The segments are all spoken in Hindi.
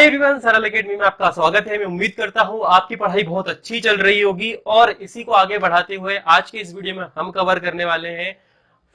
हाय एवरीवन, सरल एकेडमी में आपका स्वागत है। मैं उम्मीद करता हूं आपकी पढ़ाई बहुत अच्छी चल रही होगी और इसी को आगे बढ़ाते हुए आज के इस वीडियो में हम कवर करने वाले हैं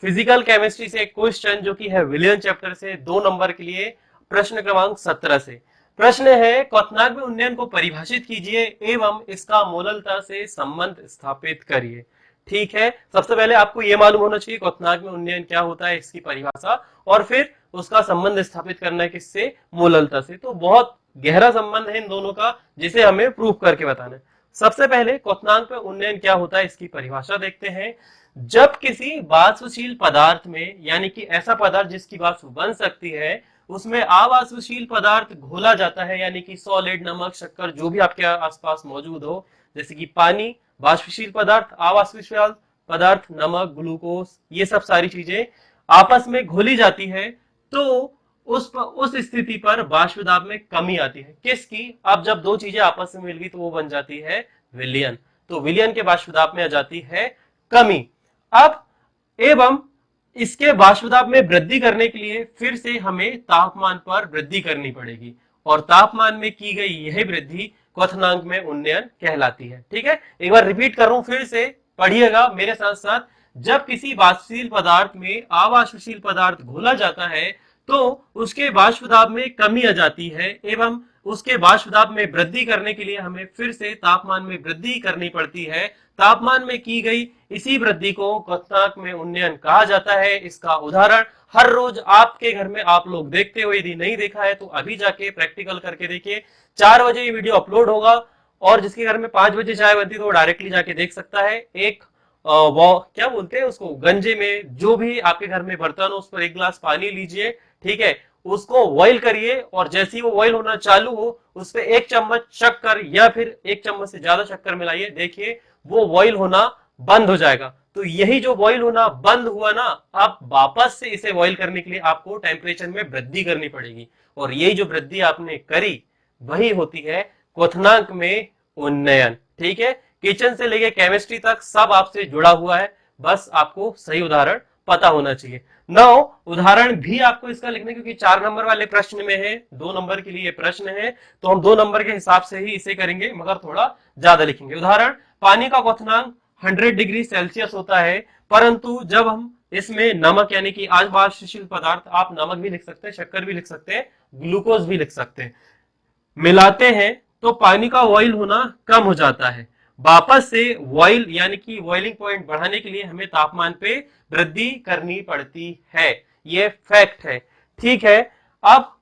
फिजिकल केमिस्ट्री से क्वेश्चन जो कि है विलियन चैप्टर से 2 नंबर के लिए प्रश्न क्रमांक 17 से। प्रश्न है क्वथनांक में उन्नयन को परिभाषित कीजिए एवं इसका मोललता से संबंध स्थापित करिए। ठीक है, सबसे पहले आपको यह मालूम होना चाहिए क्वथनांक में उन्नयन क्या होता है, इसकी परिभाषा, और फिर उसका संबंध स्थापित करना है किससे, मोललता से। तो बहुत गहरा संबंध है इन दोनों का जिसे हमें प्रूव करके बताना है। सबसे पहले क्वथनांक में उन्नयन क्या होता है इसकी परिभाषा देखते हैं। जब किसी वाष्पशील पदार्थ में, यानी कि ऐसा पदार्थ जिसकी वाष्प बन सकती है, उसमें अवाष्पशील पदार्थ घोला जाता है, यानी कि सॉलिड, नमक, शक्कर, जो भी आपके आसपास मौजूद हो, जैसे कि पानी वाष्पशील पदार्थ, अवाष्पशील पदार्थ नमक, ग्लूकोज, ये सब सारी चीजें आपस में घोली जाती है तो उस स्थिति पर वाष्प दाब में कमी आती है। किसकी? अब जब दो चीजें आपस में मिल गई तो वो बन जाती है विलयन। तो विलयन के वाष्प दाब में आ जाती है कमी। अब एवं इसके वाष्प दाब में वृद्धि करने के लिए फिर से हमें तापमान पर वृद्धि करनी पड़ेगी और तापमान में की गई यह वृद्धि क्वथनांक में उन्नयन कहलाती है। ठीक है, एक बार रिपीट कर रहा हूं, फिर से पढ़िएगा मेरे साथ साथ। जब किसी वाष्पशील पदार्थ में अवाष्पशील पदार्थ घोला जाता है तो उसके वाष्प दाब में कमी आ जाती है एवं उसके वाष्प दाब में वृद्धि करने के लिए हमें फिर से तापमान में वृद्धि करनी पड़ती है। तापमान में की गई इसी वृद्धि को क्वथनांक में उन्नयन कहा जाता है। इसका उदाहरण हर रोज आपके घर में आप लोग देखते हो, यदि नहीं देखा है तो अभी जाके प्रैक्टिकल करके देखिए। 4 बजे ये वीडियो अपलोड होगा और जिसके घर में 5 बजे चाय बनती है तो वो डायरेक्टली जाके देख सकता है। एक वो क्या बोलते हैं उसको, गंजे में जो भी आपके घर में बर्तन हो उस पर 1 गिलास पानी लीजिए, ठीक है, उसको बॉईल करिए और जैसे ही वो बॉईल होना चालू हो उस पर 1 चम्मच शक्कर या फिर 1 चम्मच से ज्यादा शक्कर मिलाइए, देखिए वो बॉईल होना बंद हो जाएगा। तो यही जो बॉईल होना बंद हुआ ना, अब वापस से इसे बॉईल करने के लिए आपको टेम्परेचर में वृद्धि करनी पड़ेगी और यही जो वृद्धि आपने करी वही होती है क्वथनांक में उन्नयन। ठीक है, किचन से लेके केमिस्ट्री तक सब आपसे जुड़ा हुआ है, बस आपको सही उदाहरण पता होना चाहिए। नाउ उदाहरण भी आपको इसका लिखना, क्योंकि 4 नंबर वाले प्रश्न में है, 2 नंबर के लिए प्रश्न है तो हम 2 नंबर के हिसाब से ही इसे करेंगे, मगर थोड़ा ज्यादा लिखेंगे। उदाहरण, पानी का क्वथनांक 100 डिग्री सेल्सियस होता है, परंतु जब हम इसमें नमक यानी कि अवाष्पशील पदार्थ, आप नमक भी लिख सकते हैं, शक्कर भी लिख सकते हैं, ग्लूकोज भी लिख सकते हैं, मिलाते हैं तो पानी का बॉइल होना कम हो जाता है। वापस से बॉइल यानी कि बॉइलिंग पॉइंट बढ़ाने के लिए हमें तापमान पे वृद्धि करनी पड़ती है, ये फैक्ट है। ठीक है, अब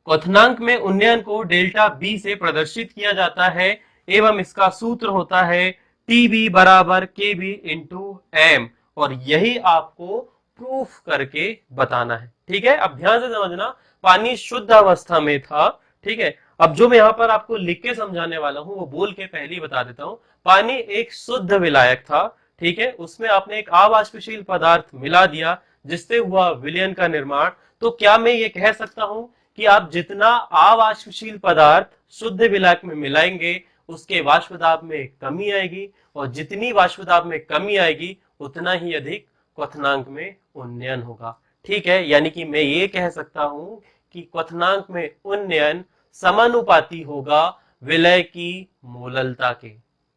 क्वथनांक में उन्नयन को डेल्टा बी से प्रदर्शित किया जाता है एवं इसका सूत्र होता है टीबी बराबर के बी इंटू एम, और यही आपको प्रूफ करके बताना है। ठीक है, अब ध्यान से समझना, पानी शुद्ध अवस्था में था। ठीक है, अब जो मैं यहां पर आपको लिख के समझाने वाला हूं वो बोल के पहले ही बता देता हूं। पानी एक शुद्ध विलायक था, ठीक है, उसमें आपने एक अवाष्पशील पदार्थ मिला दिया जिससे हुआ विलयन का निर्माण। तो क्या मैं ये कह सकता हूं कि आप जितना अवाष्पशील पदार्थ शुद्ध विलायक में मिलाएंगे उसके वाष्प दाब में कमी आएगी और जितनी वाष्प दाब में कमी आएगी उतना ही अधिक क्वथनांक में उन्नयन होगा। ठीक है, यानी कि मैं ये कह सकता हूं कि क्वथनांक में उन्नयन समानुपाती होगा विलय की मोललता के।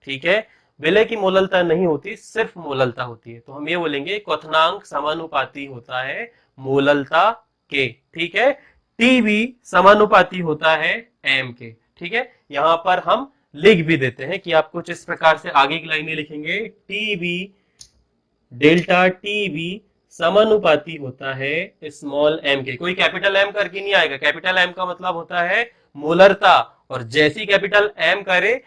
ठीक है, विलय की मोललता नहीं होती, सिर्फ मोललता होती है, तो हम ये बोलेंगे क्वथनांक समानुपाती होता है मोललता के। ठीक है, टीबी समानुपाती होता है एम के। ठीक है, यहां पर हम लिख भी देते हैं कि आप कुछ इस प्रकार से आगे की लाइनें लिखेंगे, टीबी डेल्टा टीबी समानुपाती होता है स्मॉल एम के। कोई कैपिटल एम करके नहीं आएगा, कैपिटल एम का मतलब होता है मोलरता, और जैसी कैपिटल एम करे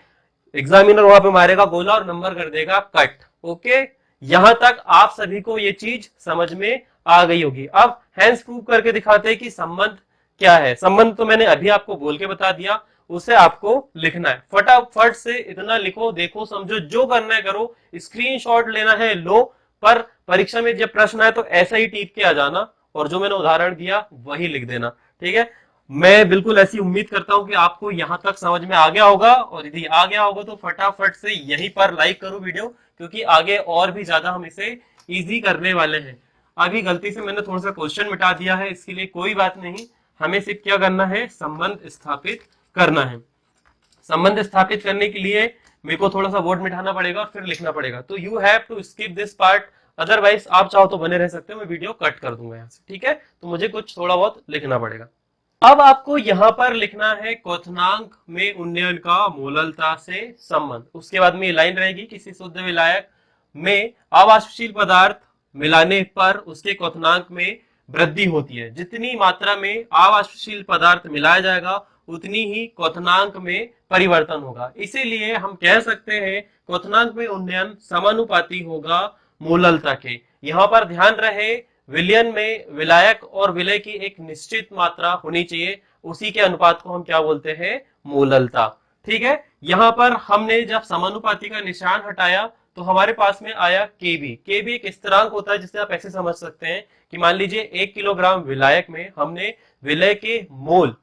एग्जामिनर वहां पे मारेगा गोला और नंबर कर देगा कट। ओके, यहां तक आप सभी को ये चीज समझ में आ गई होगी। अब हैंस प्रूव करके दिखाते हैं कि संबंध क्या है। संबंध तो मैंने अभी आपको बोल के बता दिया, उसे आपको लिखना है। फटाफट से इतना लिखो, देखो, समझो, जो करना है करो, स्क्रीनशॉट लेना है लो, पर परीक्षा में जब प्रश्न आए तो ऐसा ही टीप के आ जाना और जो मैंने उदाहरण दिया वही लिख देना। ठीक है, मैं बिल्कुल ऐसी उम्मीद करता हूं कि आपको यहां तक समझ में आ गया होगा, और यदि आ गया होगा तो फटाफट से यहीं पर लाइक करो वीडियो, क्योंकि आगे और भी ज्यादा हम इसे इजी करने वाले हैं। अभी गलती से मैंने थोड़ा सा क्वेश्चन मिटा दिया है, इसके लिए कोई बात नहीं, हमें सिर्फ क्या करना है, संबंध स्थापित करना है। संबंध स्थापित करने के लिए मेरे को थोड़ा सा वर्ड मिटाना पड़ेगा और फिर लिखना पड़ेगा, तो you have to skip this part, otherwise आप चाहो तो बने रह सकते हो, मैं वीडियो कट कर दूंगा यहाँ से, ठीक है। तो मुझे कुछ थोड़ा बहुत लिखना पड़ेगा। अब आपको यहां पर लिखना है क्वथनांक में उन्नयन का मोललता से संबंध। उसके बाद में ये लाइन रहेगी, किसी शुद्ध विलायक में अवाष्पशील पदार्थ मिलाने पर उसके क्वथनांक में वृद्धि होती है। जितनी मात्रा में अवाष्पशील पदार्थ मिलाया जाएगा उतनी ही क्वथनांक में परिवर्तन होगा। इसीलिए हम कह सकते हैं क्वथनांक में उन्नयन समानुपाती होगा मोललता के। यहां पर ध्यान रहे, विलयन में विलायक और विलय की एक निश्चित मात्रा होनी चाहिए, उसी के अनुपात को हम क्या बोलते हैं, मोललता। ठीक है, यहां पर हमने जब समानुपाती का निशान हटाया तो हमारे पास में आया केबी। केबी एक स्थिरांक होता है जिसे आप ऐसे समझ सकते हैं कि मान लीजिए 1 किलोग्राम विलायक में हमने विलय के मोल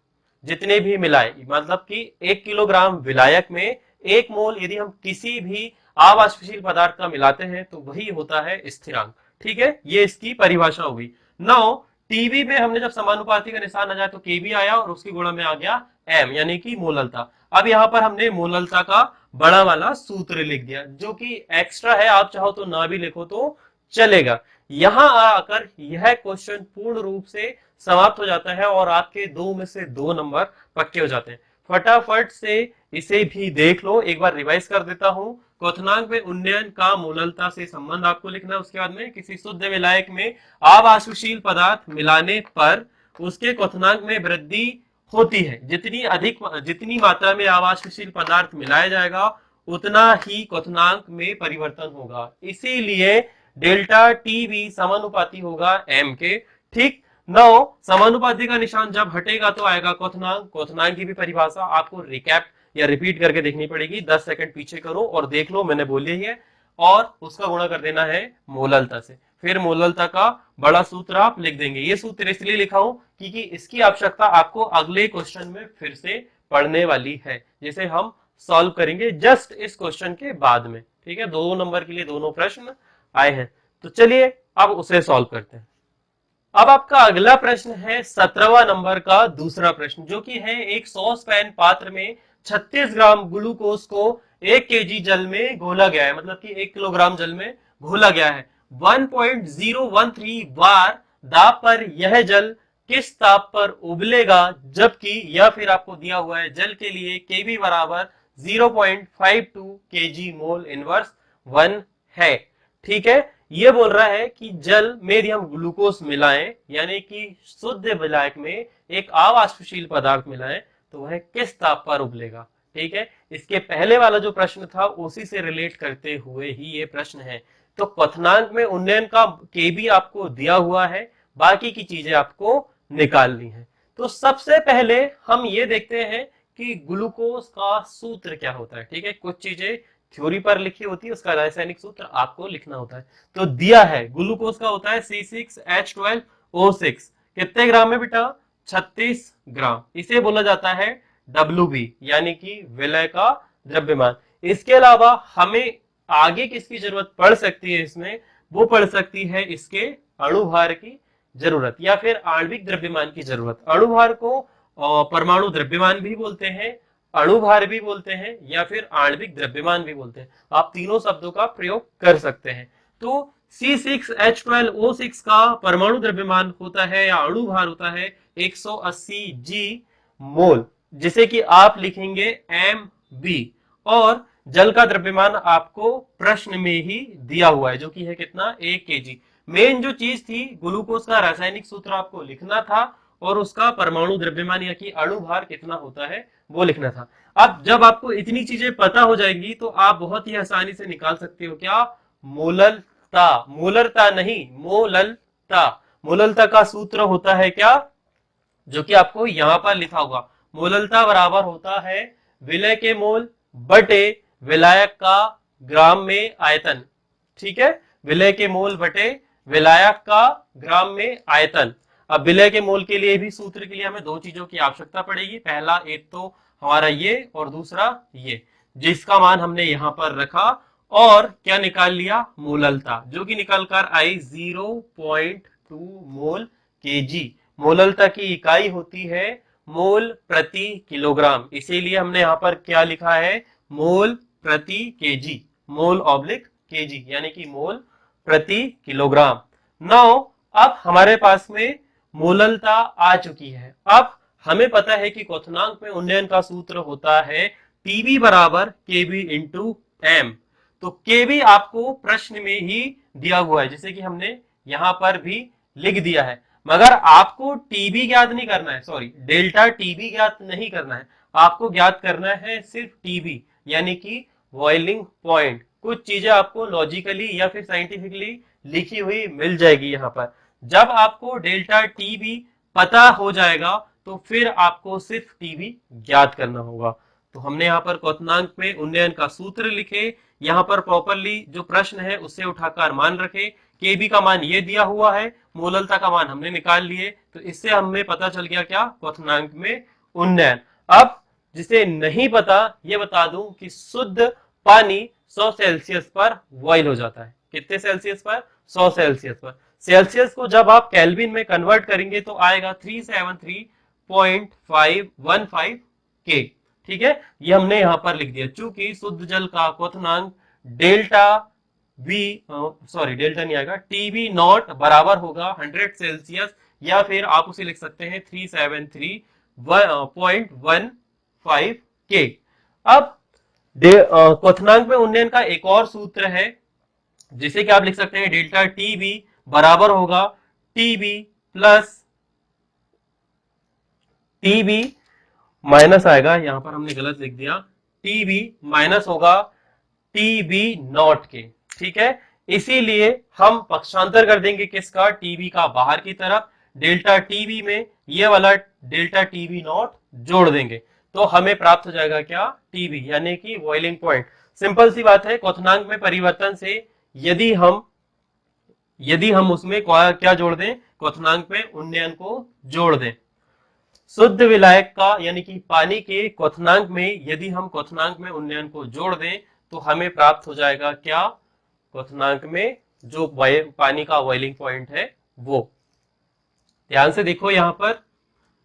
जितने भी मिलाए, मतलब कि 1 किलोग्राम विलायक में 1 मोल यदि हम किसी भी अवाष्पशील पदार्थ का मिलाते हैं तो वही होता है स्थिरांक। ठीक है, ये इसकी परिभाषा होगी। नाउ टीबी में हमने जब समानुपाती का निशान आ जाए तो केबी आया और उसकी गुणा में आ गया एम, यानी कि मोललता। अब यहां पर हमने मोललता का बड़ा वाला सूत्र लिख दिया जो कि एक्स्ट्रा है, आप चाहो तो ना भी लिखो तो चलेगा। यहां आकर यह क्वेश्चन पूर्ण रूप से समाप्त हो जाता है और आपके 2 में से 2 नंबर पक्के हो जाते हैं। फटाफट से इसे भी देख लो, एक बार रिवाइज कर देता हूं। क्वथनांक में उन्नयन का मोललता से संबंध आपको लिखना है। उसके बाद में किसी शुद्ध विलायक में अवाष्पशील पदार्थ मिलाने पर उसके क्वथनांक में वृद्धि होती है। जितनी मात्रा में अवाष्पशील पदार्थ मिलाया जाएगा उतना ही क्वथनांक में परिवर्तन होगा। इसीलिए डेल्टा टी भी समानुपाती होगा एम के। ठीक, नौ समानुपाती का निशान जब हटेगा तो आएगा क्वथनांक। क्वथनांक की भी परिभाषा आपको रिकैप या रिपीट करके देखनी पड़ेगी। 10 सेकंड पीछे करो और देख लो, मैंने बोली है, और उसका गुणा कर देना है मोललता से। फिर मोललता का बड़ा सूत्र आप लिख देंगे। ये सूत्र इसलिए लिखा हूं क्योंकि इसकी आवश्यकता आपको अगले क्वेश्चन में फिर से पढ़ने वाली है, जिसे हम सॉल्व करेंगे जस्ट इस क्वेश्चन के बाद में। ठीक है, 2 नंबर के लिए दोनों प्रश्न आए हैं, तो चलिए अब उसे सॉल्व करते हैं। अब आपका अगला प्रश्न है 17वां नंबर का दूसरा प्रश्न, जो कि है एक सॉस पैन पात्र में 36 ग्राम ग्लूकोज को 1 केजी जल में घोला गया है, मतलब कि 1 किलोग्राम जल में घोला गया है। 1.013 बार दाब पर यह जल किस ताप पर उबलेगा, जबकि यह फिर आपको दिया हुआ है जल के लिए केबी बराबर 0.52 केजी मोल इनवर्स 1 है। ठीक है, ये बोल रहा है कि जल में यदि हम ग्लूकोज मिलाएं, यानी कि शुद्ध विलायक में एक अवाष्पशील पदार्थ मिलाएं, तो वह किस ताप पर उबलेगा। ठीक है, इसके पहले वाला जो प्रश्न था उसी से रिलेट करते हुए ही ये प्रश्न है। तो क्वथनांक में उन्नयन का केबी आपको दिया हुआ है, बाकी की चीजें आपको निकालनी है। तो सबसे पहले हम ये देखते हैं कि ग्लूकोज का सूत्र क्या होता है। ठीक है, कुछ चीजें थ्योरी पर लिखी होती है, उसका रासायनिक सूत्र आपको लिखना होता है। तो दिया है ग्लूकोज का होता है C6H12O6, कितने ग्राम में बेटा, 36 ग्राम। इसे बोला जाता है WB, यानी कि विलय का द्रव्यमान। इसके अलावा हमें आगे किसकी जरूरत पड़ सकती है इसमें, वो पड़ सकती है इसके अणुभार की जरूरत या फिर आणविक द्रव्यमान की जरूरत। अणुभार को परमाणु द्रव्यमान भी बोलते हैं, अणुभार भी बोलते हैं, या फिर आणविक द्रव्यमान भी बोलते हैं। आप तीनों शब्दों का प्रयोग कर सकते हैं। तो C6H12O6 का परमाणु द्रव्यमान होता है या अणुभार होता है 180 G मोल, जिसे कि आप लिखेंगे MB, और जल का द्रव्यमान आपको प्रश्न में ही दिया हुआ है जो कि है कितना, 1 केजी। मेन जो चीज थी, ग्लूकोज का रासायनिक सूत्र आपको लिखना था और उसका परमाणु द्रव्यमान या कि अणुभार कितना होता है वो लिखना था। अब जब आपको इतनी चीजें पता हो जाएंगी तो आप बहुत ही आसानी से निकाल सकते हो क्या, मोललता। मोलरता नहीं, मोललता। मोललता का सूत्र होता है क्या, जो कि आपको यहां पर लिखा होगा। मोललता बराबर होता है विलय के मोल बटे विलायक का ग्राम में आयतन। ठीक है, विलय के मोल बटे विलायक का ग्राम में आयतन। अब विलय के मोल के लिए भी सूत्र के लिए हमें 2 चीजों की आवश्यकता पड़ेगी। पहला एक तो हमारा ये और दूसरा ये, जिसका मान हमने यहां पर रखा और क्या निकाल लिया, मोललता, जो कि निकल कर आई 0.2 मोल केजी। मोललता की इकाई होती है मोल प्रति किलोग्राम, इसीलिए हमने यहाँ पर क्या लिखा है, मोल प्रति केजी, मोल ऑब्लिक केजी, यानी कि मोल प्रति किलोग्राम। नाउ अब हमारे पास में मोललता आ चुकी है। अब हमें पता है कि क्वथनांक में उन्नयन का सूत्र होता है टीबी बराबर केबी इंटू एम। तो केबी आपको प्रश्न में ही दिया हुआ है, जैसे कि हमने यहां पर भी लिख दिया है, मगर आपको टीबी ज्ञात नहीं करना है, सॉरी डेल्टा टीबी ज्ञात नहीं करना है, आपको ज्ञात करना है सिर्फ टीबी, यानी कि बॉइलिंग पॉइंट। कुछ चीजें आपको लॉजिकली या फिर साइंटिफिकली लिखी हुई मिल जाएगी यहाँ पर। जब आपको डेल्टा टीबी पता हो जाएगा तो फिर आपको सिर्फ टीबी ज्ञात करना होगा। तो हमने यहाँ पर क्वथनांक में उन्नयन का सूत्र लिखे, यहाँ पर प्रॉपरली जो प्रश्न है उससे उठाकर मान रखे, केबी का मान ये दिया हुआ है, मोललता का मान हमने निकाल लिए, तो इससे हमें पता चल गया क्या, क्वथनांक में उन्नयन। अब जिसे नहीं पता ये बता दूं कि शुद्ध पानी 100 सेल्सियस पर बॉइल हो जाता है। कितने सेल्सियस पर, 100 सेल्सियस पर। सेल्सियस को जब आप केल्विन में कन्वर्ट करेंगे तो आएगा 373.515 के। ठीक है, ये हमने यहां पर लिख दिया। चूंकि शुद्ध जल का क्वथनांक डेल्टा वी, सॉरी डेल्टा नहीं आएगा, टीबी नॉट बराबर होगा 100 सेल्सियस, या फिर आप उसे लिख सकते हैं 373.15 के। अब क्वथनांक में उन्नयन का एक और सूत्र है, जिसे कि आप लिख सकते हैं डेल्टा टीबी बराबर होगा टीबी प्लस टीबी माइनस आएगा, यहां पर हमने गलत लिख दिया, टीबी माइनस होगा टीबी नॉट के। ठीक है, इसीलिए हम पक्षांतर कर देंगे किसका, टीबी का बाहर की तरफ, डेल्टा टीबी में ये वाला डेल्टा टीबी नॉट जोड़ देंगे, तो हमें प्राप्त हो जाएगा क्या, टीबी, यानी कि बॉइलिंग पॉइंट। सिंपल सी बात है, क्वथनांक में परिवर्तन से यदि हम उसमें क्या जोड़ दें, क्वथनांक में उन्नयन को जोड़ दें। शुद्ध विलायक का यानी कि पानी के क्वथनांक में यदि हम क्वथनांक में उन्नयन को जोड़ दें तो हमें प्राप्त हो जाएगा क्या, क्वथनांक में जो पानी का बॉइलिंग पॉइंट है वो। ध्यान से देखो, यहां पर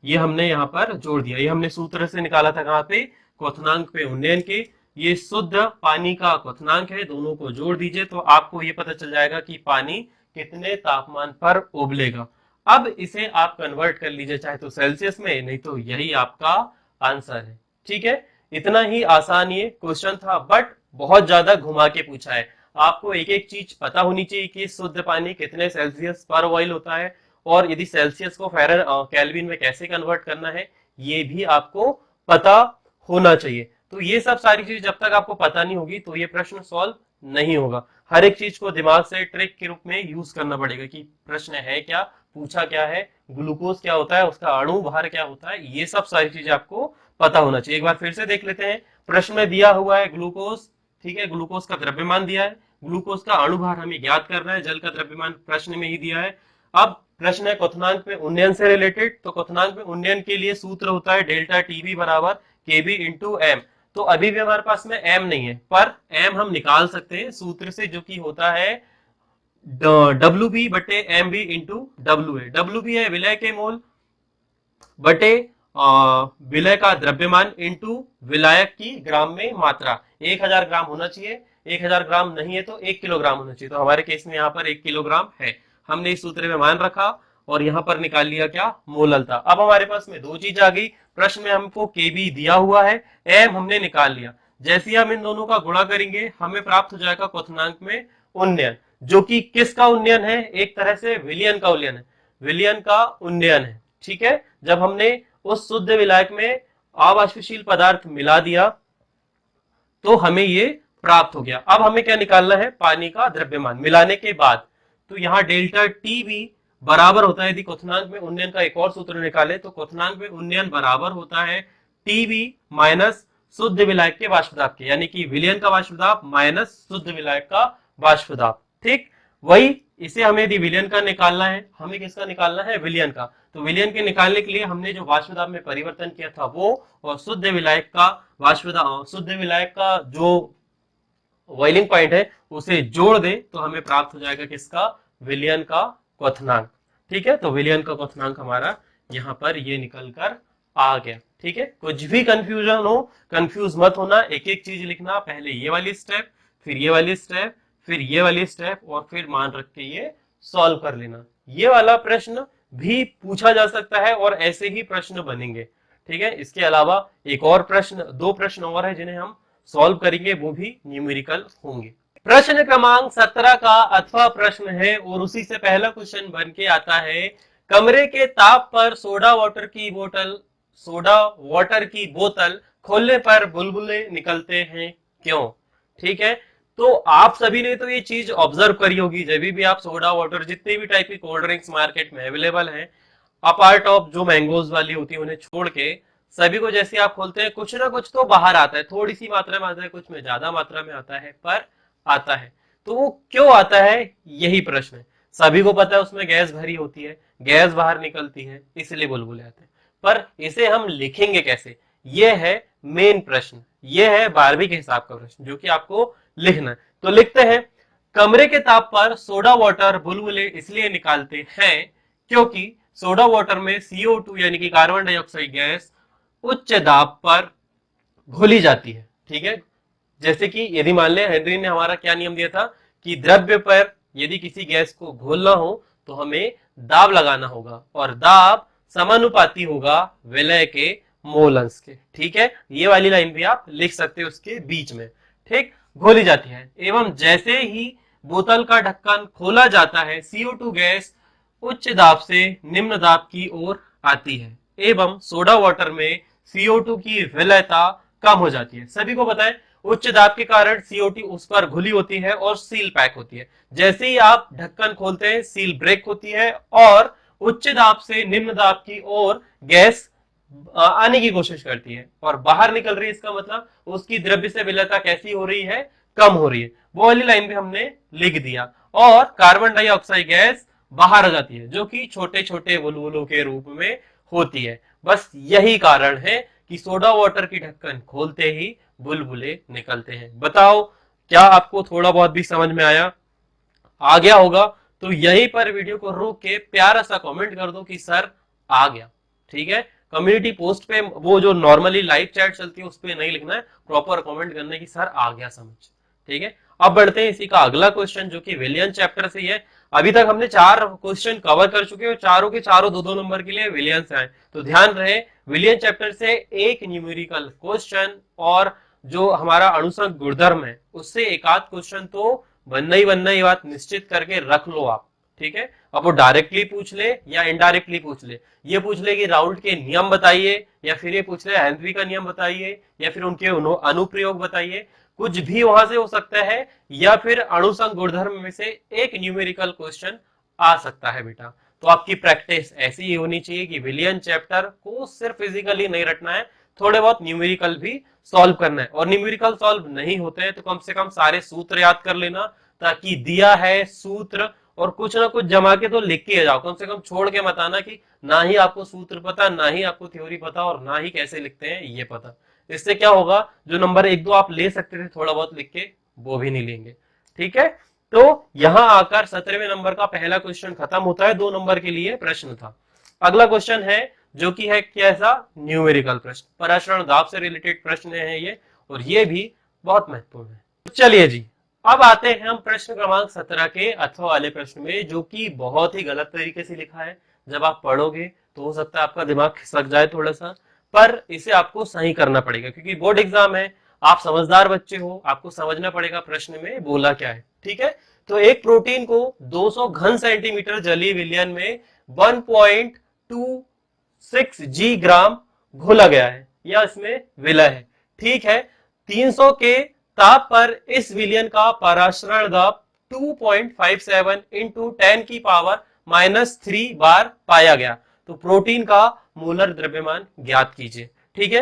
ये हमने यहां पर जोड़ दिया, ये हमने सूत्र से निकाला था कहां पे, क्वथनांक पे उन्नयन के। ये शुद्ध पानी का क्वथनांक है, दोनों को जोड़ दीजिए तो आपको ये पता चल जाएगा कि पानी कितने तापमान पर उबलेगा। अब इसे आप कन्वर्ट कर लीजिए, चाहे तो सेल्सियस में, नहीं तो यही आपका आंसर है। ठीक है, इतना ही आसान ये क्वेश्चन था, बट बहुत ज्यादा घुमा के पूछा है। आपको एक एक चीज पता होनी चाहिए कि शुद्ध पानी कितने सेल्सियस पर बॉइल होता है, और यदि सेल्सियस को केल्विन में कैसे कन्वर्ट करना है ये भी आपको पता होना चाहिए। तो ये सब सारी चीज जब तक आपको पता नहीं होगी तो ये प्रश्न सॉल्व नहीं होगा। हर एक चीज को दिमाग से ट्रिक के रूप में यूज करना पड़ेगा कि प्रश्न है क्या, पूछा क्या है, ग्लूकोज क्या होता है, उसका अणु भार क्या होता है, ये सब सारी चीजें आपको पता होना चाहिए। एक बार फिर से देख लेते हैं, प्रश्न में दिया हुआ है ग्लूकोज, ठीक है, ग्लूकोज का द्रव्यमान दिया है, ग्लूकोज का अणु भार हमें ज्ञात करना है, जल का द्रव्यमान प्रश्न में ही दिया है। अब प्रश्न है क्वथनांक में उन्नयन से रिलेटेड, तो क्वथनांक में उन्नयन के लिए सूत्र होता है डेल्टा टीबी बराबर केबी इंटू एम। तो अभी भी हमारे पास में एम नहीं है, पर एम हम निकाल सकते हैं सूत्र से, जो कि होता है डब्ल्यू बी बटे M B into W A. W B है विलय के मोल बटे विलय का द्रव्यमान इंटू विलायक की ग्राम में मात्रा। 1000 ग्राम होना चाहिए, 1000 ग्राम नहीं है तो 1 किलोग्राम होना चाहिए, तो हमारे केस में यहाँ पर 1 किलोग्राम है। हमने इस सूत्र में मान रखा और यहाँ पर निकाल लिया क्या, मोललता। अब हमारे पास में दो चीज आ गई, प्रश्न में हमको केबी दिया हुआ है, एम हमने निकाल लिया। जैसे ही हम इन दोनों का गुणा करेंगे हमें प्राप्त हो जाएगा क्वथनांक में उन्नयन, जो कि किसका उन्नयन है, एक तरह से विलयन का उन्नयन है, विलयन का उन्नयन है। ठीक है, जब हमने उस शुद्ध विलायक में अवाष्पशील पदार्थ मिला दिया तो हमें ये प्राप्त हो गया। अब हमें क्या निकालना है, पानी का द्रव्यमान मिलाने के बाद। तो यहाँ डेल्टा टीबी बराबर होता है, यदि क्वथनांक में उन्नयन का एक और सूत्र निकाले तो क्वथनांक में उन्नयन बराबर होता है टीबी माइनस शुद्ध विलायक के वाष्पदाब के, यानी कि विलयन का वाष्पदाब माइनस शुद्ध विलायक का वाष्पदाब। ठीक, वही इसे हमें यदि विलयन का निकालना है, हमें किसका निकालना है, विलयन का। तो विलयन के निकालने के लिए हमने जो वाष्पदाब में परिवर्तन किया था वो, और शुद्ध विलायक का वाष्पदाब, शुद्ध विलायक का जो बॉइलिंग पॉइंट है उसे जोड़ दे तो हमें प्राप्त हो जाएगा किसका, विलयन का क्वथनांक। ठीक है, तो विलयन का क्वथनांक हमारा यहाँ पर ये निकल कर आ गया। ठीक है, कुछ भी कंफ्यूजन हो, कंफ्यूज मत होना, एक एक चीज लिखना, पहले ये वाली स्टेप, फिर ये वाली स्टेप, फिर ये वाली स्टेप, और फिर मान रख के ये सॉल्व कर लेना। ये वाला प्रश्न भी पूछा जा सकता है और ऐसे ही प्रश्न बनेंगे। ठीक है, इसके अलावा एक और प्रश्न, दो प्रश्न और है जिन्हें हम सॉल्व करेंगे, वो भी न्यूमेरिकल होंगे। प्रश्न क्रमांक 17 का अथवा प्रश्न है और उसी से पहला क्वेश्चन बन के आता है, कमरे के ताप पर सोडा वाटर की बोतल खोलने पर बुलबुले निकलते हैं, क्यों? ठीक है, तो आप सभी ने तो ये चीज ऑब्जर्व करी होगी, जब भी आप सोडा वाटर, जितने भी टाइप की कोल्ड ड्रिंक्स मार्केट में अवेलेबल हैं, अपार्ट ऑफ जो मैंगोज वाली होती है उन्हें छोड़ के, सभी को जैसे आप खोलते हैं कुछ ना कुछ तो बाहर आता है, थोड़ी सी मात्रा में आता है, कुछ में ज्यादा मात्रा में आता है, पर आता है। तो वो क्यों आता है, यही प्रश्न है। सभी को पता है उसमें गैस भरी होती है, गैस बाहर निकलती है, इसलिए बुलबुले आते हैं। पर इसे हम लिखेंगे कैसे, ये है मेन प्रश्न, ये है 12वीं के हिसाब का प्रश्न जो कि आपको लिखना है। तो लिखते हैं, कमरे के ताप पर सोडा वाटर बुलबुले इसलिए निकालते हैं क्योंकि सोडा वाटर में CO2 यानी कि कार्बन डाइऑक्साइड गैस उच्च दाब पर घुली जाती है। ठीक है, जैसे कि यदि मान लें हेनरी ने हमारा क्या नियम दिया था कि द्रव्य पर यदि किसी गैस को घोलना हो तो हमें दाब लगाना होगा, और दाब समानुपाती होगा विलय के मोल अंश के। ठीक है, ये वाली लाइन भी आप लिख सकते हो उसके बीच में। ठीक, घोली जाती है एवं जैसे ही बोतल का ढक्कन खोला जाता है CO2 गैस उच्च दाब से निम्न दाब की ओर आती है एवं सोडा वाटर में CO2 की विलयता कम हो जाती है। सभी को पता है उच्च दाब के कारण CO2 उस पर घुली होती है और सील पैक होती है। जैसे ही आप ढक्कन खोलते हैं सील ब्रेक होती है और उच्च दाब से निम्न दाब की ओर गैस आने की कोशिश करती है और बाहर निकल रही है। इसका मतलब उसकी द्रव्य से विलयता कैसी हो रही है, कम हो रही है। वो वाली लाइन भी हमने लिख दिया और कार्बन डाइऑक्साइड गैस बाहर आ जाती है जो कि छोटे छोटे बुलबुलों के रूप में होती है। बस यही कारण है कि सोडा वाटर की ढक्कन खोलते ही बुलबुले निकलते हैं। बताओ क्या आपको थोड़ा बहुत भी समझ में आया, आ गया होगा? तो यहीं पर वीडियो को रोक के प्यारा सा कमेंट कर दो कि सर आ गया। ठीक है, कम्युनिटी पोस्ट पे, वो जो नॉर्मली लाइव चैट चलती है उस पे नहीं लिखना है, प्रॉपर कमेंट करने की सर आ गया समझ। ठीक है, अब बढ़ते हैं इसी का अगला क्वेश्चन जो कि विलियन चैप्टर से ही है। अभी तक हमने 4 क्वेश्चन कवर कर चुके हैं और चारों के चारों 2-2 नंबर के लिए विलियन से आए। तो ध्यान रहे, विलियन चैप्टर से एक न्यूमेरिकल क्वेश्चन और जो हमारा अणुसंघ गुणधर्म है उससे एक आध क्वेश्चन तो बनना ही बनना, ये बात निश्चित करके रख लो आप। ठीक है, अब वो डायरेक्टली पूछ ले या इनडायरेक्टली पूछ ले, ये पूछ ले कि राउल्ट के नियम बताइए, या फिर ये पूछ ले हेनरी का नियम बताइए, या फिर उनके अनुप्रयोग बताइए, कुछ भी वहां से हो सकता है, या फिर अणुसंघ गुणधर्म में से एक न्यूमेरिकल क्वेश्चन आ सकता है बेटा। तो आपकी प्रैक्टिस ऐसी ही होनी चाहिए कि विलियन चैप्टर को सिर्फ फिजिकली नहीं रटना है, थोड़े बहुत न्यूमेरिकल भी सॉल्व करना है। और न्यूमेरिकल सॉल्व नहीं होते हैं तो कम से कम सारे सूत्र याद कर लेना, ताकि दिया है सूत्र और कुछ ना कुछ जमा के तो लिख के जाओ, कम से कम छोड़ के मत आना कि ना ही आपको सूत्र पता, ना ही आपको थ्योरी पता, और ना ही कैसे लिखते हैं ये पता। इससे क्या होगा, जो नंबर 1-2 आप ले सकते थे थोड़ा बहुत लिख के, वो भी नहीं लेंगे। ठीक है, तो यहां आकर 17वें नंबर का पहला क्वेश्चन खत्म होता है। 2 नंबर के लिए प्रश्न था। अगला क्वेश्चन है जो कि है कैसा, न्यूमेरिकल प्रश्न, पराशरण दाब से रिलेटेड प्रश्न है ये, और ये भी बहुत महत्वपूर्ण है। चलिए जी, अब आते हैं हम प्रश्न क्रमांक 17 के अथवा वाले प्रश्न में, जो कि बहुत ही गलत तरीके से लिखा है। जब आप पढ़ोगे तो हो सकता है आपका दिमाग खिसक जाए थोड़ा सा, पर इसे आपको सही करना पड़ेगा क्योंकि बोर्ड एग्जाम है, आप समझदार बच्चे हो, आपको समझना पड़ेगा प्रश्न में बोला क्या है। ठीक है, तो एक प्रोटीन को 200 घन सेंटीमीटर जलीय विलयन में 1.26 जी ग्राम घोला गया है या इसमें विलय है। ठीक है, 300 के ताप पर इस विलयन का पराशरण दाब 2.57 इंटू 10 की पावर -3 बार पाया गया। तो प्रोटीन का मोलर द्रव्यमान ज्ञात कीजिए। ठीक है,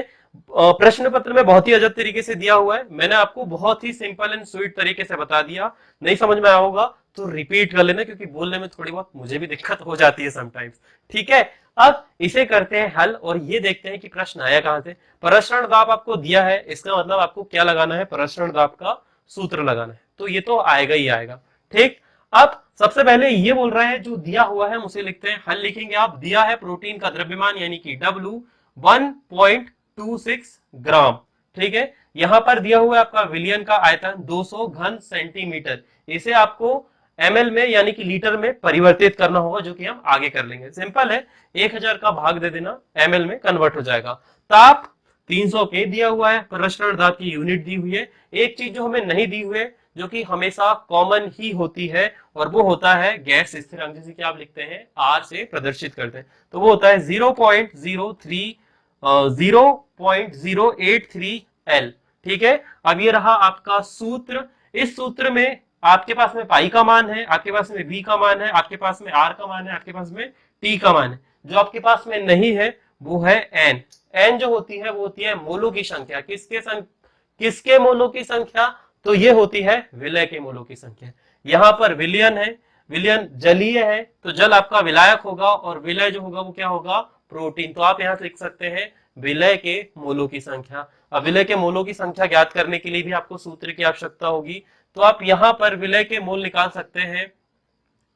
प्रश्न पत्र में बहुत ही अजब तरीके से दिया हुआ है, मैंने आपको बहुत ही सिंपल एंड स्वीट तरीके से बता दिया। नहीं समझ में आया होगा तो रिपीट कर लेना, क्योंकि बोलने में थोड़ी बहुत मुझे भी दिक्कत हो जाती है समटाइम्स। ठीक है, अब इसे करते हैं हल और ये देखते हैं कि प्रश्न आया कहां से। पराशरण दाब आपको दिया है, इसका मतलब आपको क्या लगाना है, पराशरण दाब का सूत्र लगाना है, तो ये तो आएगा ही आएगा। ठीक, अब सबसे पहले ये बोल रहा है जो दिया हुआ है हम उसे लिखते हैं, हल लिखेंगे आप। दिया है प्रोटीन का द्रव्यमान यानी कि W 1.26 ग्राम, ठीक है। यहां पर दिया हुआ है आपका विलियन का आयतन 200 घन सेंटीमीटर, इसे आपको ml में यानी कि लीटर में परिवर्तित करना होगा, जो कि हम आगे कर लेंगे। सिंपल है, 1000 का भाग दे देना, ml में कन्वर्ट हो जाएगा। ताप 300 के दिया हुआ है, प्रसरण दाब की यूनिट दी हुई है। एक चीज जो हमें नहीं दी हुई है, जो कि हमेशा कॉमन ही होती है, और वो होता है गैस स्थिरांक, जैसे कि आप लिखते हैं R से प्रदर्शित करते हैं, तो वो होता है 0.083 L, ठीक है। अब ये रहा आपका सूत्र। इस सूत्र में आपके पास में पाई का मान है, आपके पास में V का मान है, आपके पास में R का मान है, आपके पास में T का मान है। जो आपके पास में नहीं है वो है N। N जो होती है वो होती है मोलों की संख्या। किसके मोलों की संख्या? तो ये होती है विलय के मोलों की संख्या। यहां पर विलयन है, विलयन जलीय है, तो जल आपका विलायक होगा, और विलय जो होगा वो क्या होगा? प्रोटीन। तो आप यहां से लिख सकते हैं विलय के मोलों की संख्या। अब विलय के मोलों की संख्या ज्ञात करने के लिए भी आपको सूत्र की आवश्यकता होगी, तो आप यहां पर विलय के मोल निकाल सकते हैं,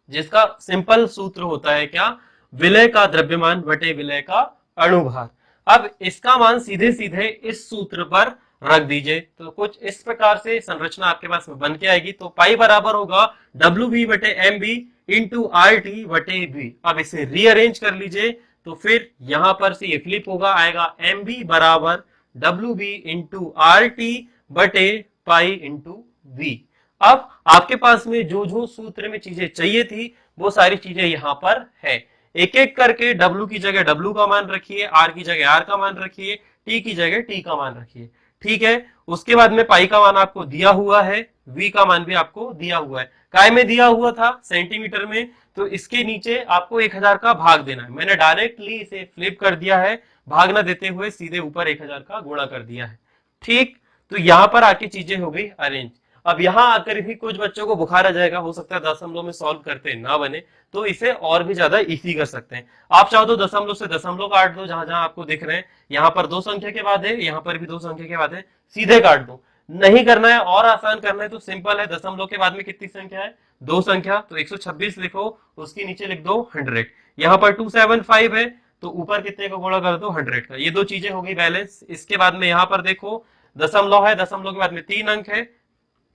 जिसका सिंपल सूत्र होता है क्या? विलय का द्रव्यमान बटे विलय का अणुभार। अब इसका मान सीधे सीधे इस सूत्र पर रख दीजिए, तो कुछ इस प्रकार से संरचना आपके पास में बन के आएगी। तो पाई बराबर होगा WV बटे MB इंटू RT बटे V। अब इसे रीअरेंज कर लीजिए, तो फिर यहां पर से ये फ्लिप होगा, आएगा MB बराबर WB इंटू RT बटे पाई इंटू V। अब आपके पास में जो जो सूत्र में चीजें चाहिए थी वो सारी चीजें यहां पर है। एक एक करके W की जगह W का मान रखिए, R की जगह R का मान रखिए, T की जगह T का मान रखिए, ठीक है। उसके बाद में पाई का मान आपको दिया हुआ है, V का मान भी आपको दिया हुआ है। काय में दिया हुआ था? सेंटीमीटर में, तो इसके नीचे आपको 1000 का भाग देना है। मैंने डायरेक्टली इसे फ्लिप कर दिया है, भाग ना देते हुए सीधे ऊपर 1000 का गुणा कर दिया है, ठीक। तो यहां पर आके चीजें हो गई अरेंज। अब यहां आकर भी कुछ बच्चों को बुखार आ जाएगा, हो सकता है दशमलव में सॉल्व करते ना बने, तो इसे और भी ज्यादा इजी कर सकते हैं। आप चाहो तो दशमलव से दशमलव काट दो, जहां जहां आपको दिख रहे हैं, यहां पर 2 संख्या के बाद है, यहां पर भी 2 संख्या के बाद है, सीधे काट दो। नहीं करना है और आसान करना है तो सिंपल है, दशमलव के बाद में कितनी संख्या है? 2 संख्या, तो 126 लिखो, उसके नीचे लिख दो 100। यहां पर 275 है, तो ऊपर कितने का गुणा कर दो? 100 का। ये दो चीजें हो गई बैलेंस। इसके बाद में यहां पर देखो दशमलव है, दशमलव के बाद में 3 अंक है,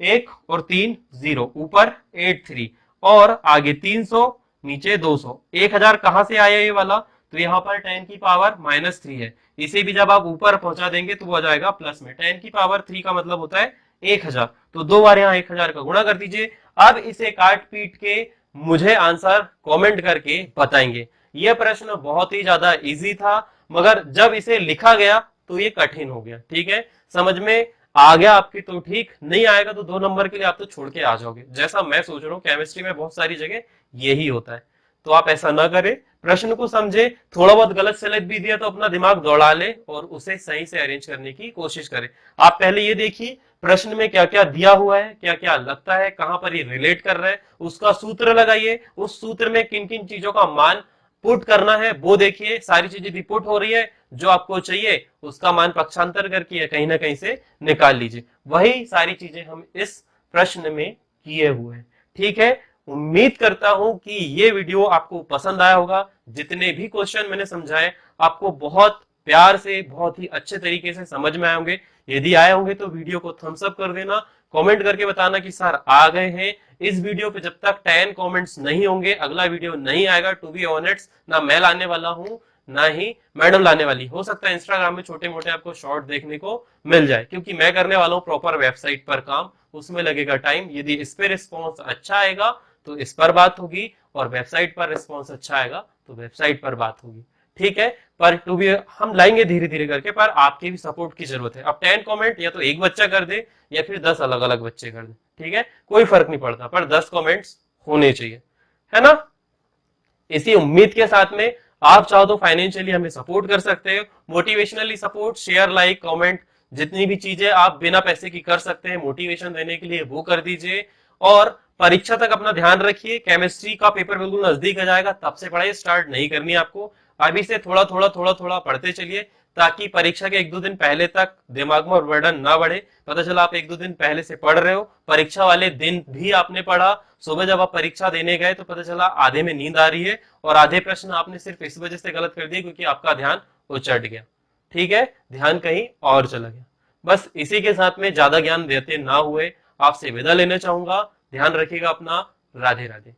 1 और 3 0, ऊपर 83 और आगे 300, नीचे 200। 1000 कहां से आया ये वाला? तो यहां पर 10 की पावर -3 है, इसे भी जब आप ऊपर पहुंचा देंगे तो वो आ जाएगा प्लस में। 10 की पावर 3 का मतलब होता है 1000, तो 2 बार यहां 1000 का गुणा कर दीजिए। अब इसे काट पीट के मुझे आंसर कमेंट करके बताएंगे। यह प्रश्न बहुत ही ज्यादा इजी था, मगर जब इसे लिखा गया तो ये कठिन हो गया, ठीक है। समझ में आ गया आपकी तो ठीक, नहीं आएगा तो 2 नंबर के लिए आप तो छोड़ के आ जाओगे, जैसा मैं सोच रहा हूँ। केमिस्ट्री में बहुत सारी जगह यही होता है, तो आप ऐसा ना करें, प्रश्न को समझे। थोड़ा बहुत गलत सेलेक्ट भी दिया तो अपना दिमाग दौड़ा ले और उसे सही से अरेंज करने की कोशिश करें। आप पहले ये देखिए प्रश्न में क्या क्या दिया हुआ है, क्या क्या लगता है, कहां पर ये रिलेट कर रहा है, उसका सूत्र लगाइए। उस सूत्र में किन किन चीजों का मान पुट करना है वो देखिए, सारी चीजें भी पुट हो रही है, जो आपको चाहिए उसका मान पक्षांतर करके कहीं ना कहीं से निकाल लीजिए। वही सारी चीजें हम इस प्रश्न में किए हुए हैं, ठीक है। उम्मीद करता हूं कि ये वीडियो आपको पसंद आया होगा। जितने भी क्वेश्चन मैंने समझाए आपको बहुत प्यार से, बहुत ही अच्छे तरीके से समझ में आए होंगे। यदि आए होंगे तो वीडियो को थम्स अप कर देना, कमेंट करके बताना कि सर आ गए हैं। इस वीडियो पे जब तक 10 कमेंट्स नहीं होंगे अगला वीडियो नहीं आएगा। टू बी ऑनेस्ट, ना मैं लाने वाला हूं ना ही मैडम लाने वाली। हो सकता है इंस्टाग्राम में छोटे मोटे आपको शॉर्ट देखने को मिल जाए, क्योंकि मैं करने वाला हूं प्रॉपर वेबसाइट पर काम, उसमें लगेगा टाइम। यदि इस पे रिस्पॉन्स अच्छा आएगा तो इस पर बात होगी, और वेबसाइट पर रिस्पॉन्स अच्छा आएगा तो वेबसाइट पर बात होगी, ठीक है। पर टू बी हम लाएंगे धीरे धीरे करके, पर आपके भी सपोर्ट की जरूरत है। अब 10 कमेंट या तो एक बच्चा कर दे या फिर 10 अलग अलग बच्चे कर दे, ठीक है, कोई फर्क नहीं पड़ता, पर 10 कमेंट्स होने चाहिए, है ना। इसी उम्मीद के साथ में आप चाहो तो फाइनेंशियली हमें सपोर्ट कर सकते हो, मोटिवेशनली सपोर्ट, शेयर, लाइक, कमेंट, जितनी भी चीजें आप बिना पैसे की कर सकते हैं मोटिवेशन देने के लिए वो कर दीजिए। और परीक्षा तक अपना ध्यान रखिए, केमिस्ट्री का पेपर बिल्कुल नजदीक आ जाएगा, तब से पढ़ाई स्टार्ट नहीं करनी आपको, अभी से थोड़ा थोड़ा थोड़ा थोड़ा पढ़ते चलिए, ताकि परीक्षा के 1-2 दिन पहले तक दिमाग में बर्डन ना बढ़े। पता चला आप 1-2 दिन पहले से पढ़ रहे हो, परीक्षा वाले दिन भी आपने पढ़ा, सुबह जब आप परीक्षा देने गए तो पता चला आधे में नींद आ रही है और आधे प्रश्न आपने सिर्फ इस वजह से गलत कर दिए क्योंकि आपका ध्यान उचट गया। ठीक है, ध्यान कहीं और चला गया। बस इसी के साथ में ज्यादा ज्ञान देते ना हुए आपसे विदा लेना चाहूंगा। ध्यान रखिएगा अपना। राधे राधे।